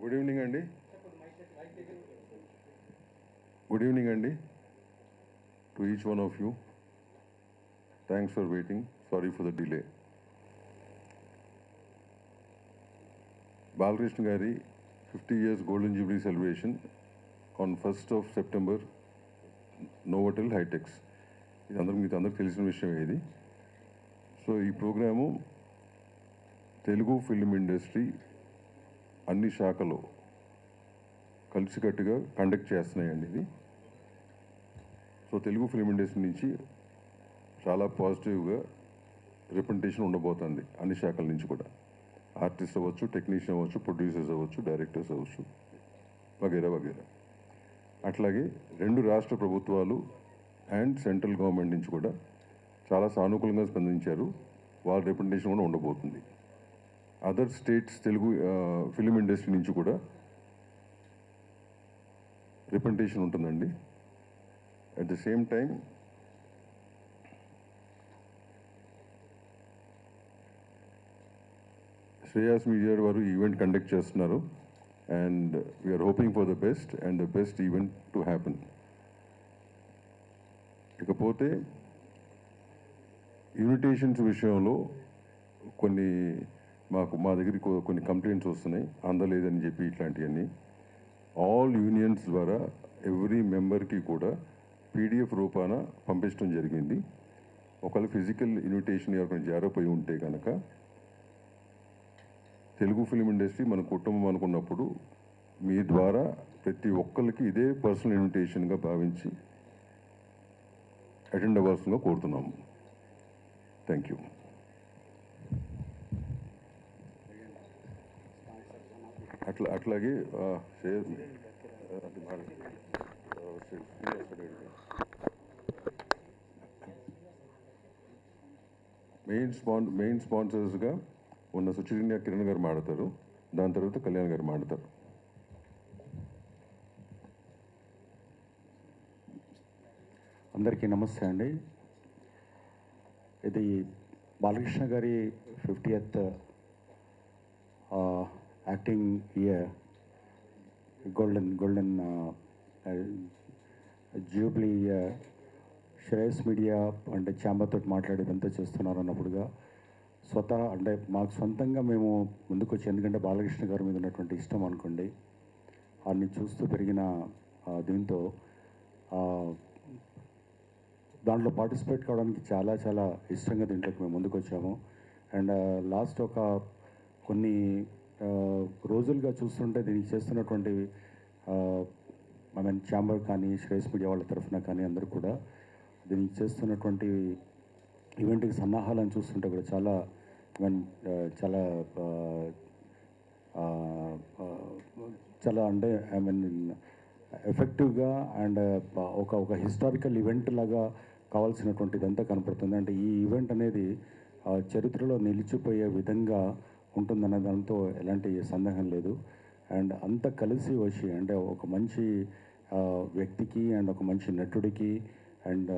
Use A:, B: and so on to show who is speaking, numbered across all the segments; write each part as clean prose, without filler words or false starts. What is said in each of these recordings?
A: Good evening, Andy. Good evening, Andy, to each one of you. Thanks for waiting. Sorry for the delay. Balakrishna Gari 50 years Golden Jubilee celebration on 1st of September, Novotel High-Tex. ఇది అందరికి తెలిసిన విషయం ఇది. So ఈ programme Telugu film industry అన్ని శాఖలు కలిసికట్టుగా conduct చేస్తున్నాయండి ఇది. సో తెలుగు ఫిల్మ్ ఇండస్ట్రీ నుంచి చాలా పాజిటివ్గా రిప్రజెంటేషన్ ఉండబోతుంది అన్ని శాఖల నుంచి కూడా. ఆర్టిస్ట్ అవ్వచ్చు, టెక్నీషియన్ అవ్వచ్చు, ప్రొడ్యూసర్స్ అవ్వచ్చు, డైరెక్టర్స్ అవ్వచ్చు, వగేరా వగేరా. అట్లాగే 2 రాష్ట్ర ప్రభుత్వాలు అండ్ సెంట్రల్ గవర్నమెంట్ నుంచి కూడా చాలా సానుకూలంగా స్పందించారు. వాళ్ళ రిప్రజెంటేషన్ కూడా ఉండబోతుంది. Other states Telugu film industry నుంచి కూడా రిప్రజెంటేషన్ ఉంటుందండి. At the same time Shreyas media వారు ఈవెంట్ కండక్ట్ చేస్తున్నారు. And we are hoping for the best and the best event to happen. ఇకపోతే ఇన్విటేషన్స్ విషయంలో మా దగ్గరికి కొన్ని కంప్లైంట్స్ వస్తున్నాయి, అందలేదని చెప్పి. ఇట్లాంటివన్నీ ఆల్ యూనియన్స్ ద్వారా ఎవ్రీ మెంబర్కి కూడా పీడిఎఫ్ రూపాన పంపించడం జరిగింది. ఒకవేళ ఫిజికల్ ఇన్విటేషన్ ఎవరికైనా జారిపోయి ఉంటే కనుక, తెలుగు ఫిల్మ్ ఇండస్ట్రీ మన కుటుంబం అనుకున్నప్పుడు మీ ద్వారా ప్రతి ఒక్కరికి ఇదే పర్సనల్ ఇన్విటేషన్గా భావించి అటెండ్ అవ్వాల్సిందిగా కోరుతున్నాము. Thank you. అట్లాగే మెయిన్ స్పాన్సర్స్గా ఉన్న సుచిన్య కిరణ్ గారు మాడతారు. దాని తర్వాత కళ్యాణ్ గారు మాడతారు.
B: అందరికీ నమస్తే అండి. ఇది బాలకృష్ణ గారి 50th acting year, golden Jubilee year. Shreyas media అంటే ఛాంబర్తో మాట్లాడేదంతా చేస్తున్నారు అన్నప్పుడుగా అంటే మాకు సొంతంగా మేము ముందుకు వచ్చి, ఎందుకంటే బాలకృష్ణ గారి మీద ఉన్నటువంటి ఇష్టం అనుకోండి, వారిని చూస్తూ పెరిగిన దీంతో దాంట్లో పార్టిసిపేట్ కావడానికి చాలా చాలా ఇష్టంగా దీంట్లోకి మేము ముందుకు వచ్చాము. అండ్ లాస్ట్ కొన్ని రోజులుగా చూస్తుంటే దీనికి చేస్తున్నటువంటి ఛాంబర్ కానీ, శ్రేయస్ మీడియా వాళ్ళ తరఫున కానీ అందరూ కూడా దీనికి చేస్తున్నటువంటి ఈవెంట్కి సన్నాహాలను చూస్తుంటే కూడా చాలా చాలా అంటే ఎఫెక్టివ్గా అండ్ ఒక హిస్టారికల్ ఈవెంట్ లాగా కావాల్సినటువంటిదంతా కనపడుతుంది. అంటే ఈ ఈవెంట్ అనేది చరిత్రలో నిలిచిపోయే విధంగా ఉంటుందన్న దాంతో ఎలాంటి సందేహం లేదు. అండ్ అంతా కలిసి వచ్చి, అంటే ఒక మంచి వ్యక్తికి అండ్ ఒక మంచి నటుడికి అండ్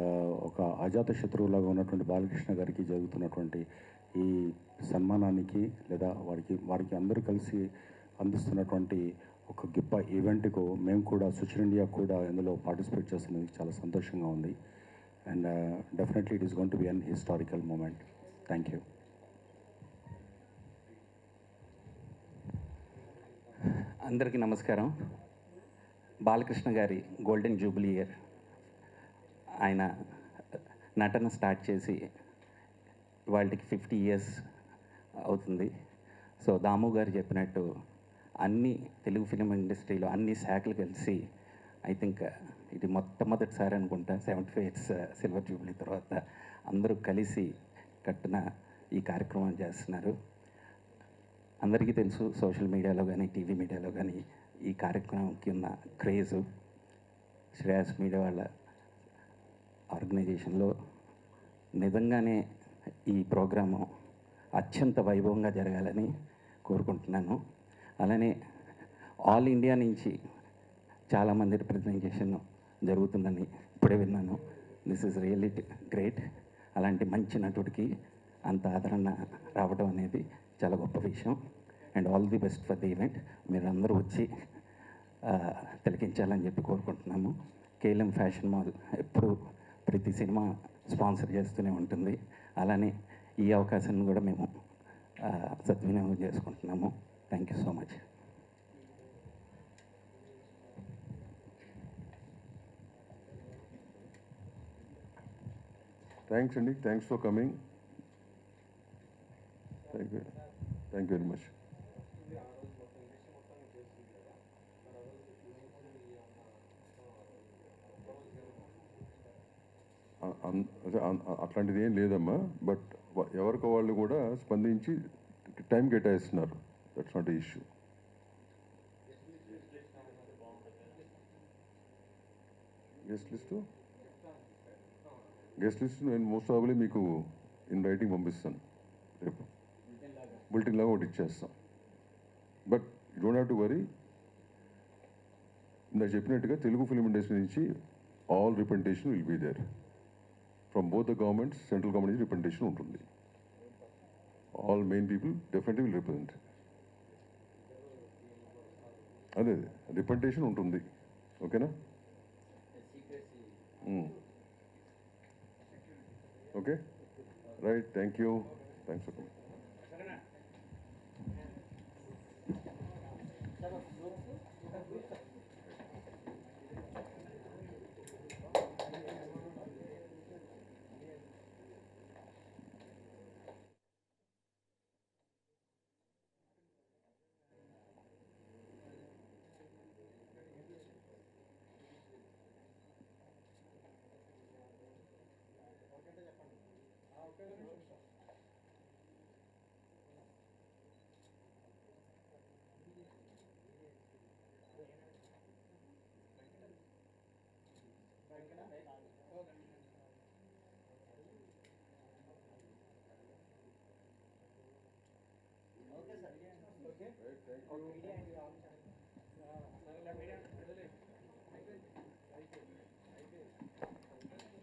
B: ఒక అజాత శత్రువులాగా ఉన్నటువంటి బాలకృష్ణ గారికి జరుగుతున్నటువంటి ఈ సన్మానానికి, లేదా వారికి అందరూ కలిసి అందిస్తున్నటువంటి ఒక గొప్ప ఈవెంట్కు మేము కూడా, సుచిన్ ఇండియా కూడా ఇందులో పార్టిసిపేట్ చేస్తున్నందుకు చాలా సంతోషంగా ఉంది. And definitely it is going to be an historical moment. Thank you.
C: అందరికీ నమస్కారం. బాలకృష్ణ గారి గోల్డెన్ జూబ్లీ ఇయర్, ఆయన నటన స్టార్ట్ చేసి వాళ్ళకి 50 years అవుతుంది. సో దాము గారు చెప్పినట్టు అన్ని తెలుగు ఫిలిం ఇండస్ట్రీలో అన్ని శాఖలు కలిసి, ఐ థింక్ ఇది మొట్టమొదటిసారి అనుకుంటా 75 years సిల్వర్ జూబ్లీ తర్వాత అందరూ కలిసి కట్టిన ఈ కార్యక్రమం చేస్తున్నారు. అందరికీ తెలుసు, సోషల్ మీడియాలో కానీ టీవీ మీడియాలో కానీ ఈ కార్యక్రమంకి ఉన్న క్రేజు. శ్రేయస్ మీడియా వాళ్ళ ఆర్గనైజేషన్లో నిజంగానే ఈ ప్రోగ్రాము అత్యంత వైభవంగా జరగాలని కోరుకుంటున్నాను. అలానే ఆల్ ఇండియా నుంచి చాలామంది రిప్రజెంటేషన్ జరుగుతుందని ఇప్పుడే విన్నాను. This is really great. అలాంటి మంచి నటుడికి అంత ఆదరణ రావడం అనేది చాలా గొప్ప విషయం. And all the best for the event. మీరందరూ వచ్చి తిలకించాలని చెప్పి కోరుకుంటున్నాము. కేఎల్ఎం ఫ్యాషన్ మాల్ ఎప్పుడు ప్రతి సినిమా స్పాన్సర్ చేస్తూనే ఉంటుంది. అలానే ఈ అవకాశాన్ని కూడా మేము సద్వినియోగం చేసుకుంటున్నాము. Thank you so much.
A: Thanks అండి, thanks for coming. Thank you very much. అట్లాంటిది ఏం లేదమ్మా, బట్ ఎవరికి వాళ్ళు కూడా స్పందించి టైం కేటాయిస్తున్నారు. That's not a issue. Guest list నేను మోస్ట్ ప్రాబబ్లీ మీకు ఇన్ రైటింగ్ పంపిస్తాను. రేపు బులెటిన్ లాగా ఒకటి ఇచ్చేస్తాం. But you don't have to worry. ఇందాక చెప్పినట్టుగా తెలుగు ఫిలిం ఇండస్ట్రీ నుంచి all representation will be there. From both the governments, central government నుంచి రిప్రజెంటేషన్ ఉంటుంది. All main people definitely will represent. అదే రిప్రజెంటేషన్ ఉంటుంది. ఓకేనా? Okay, right. Thank you. Thanks for coming. Okay, sir. Okay. Right, thank you.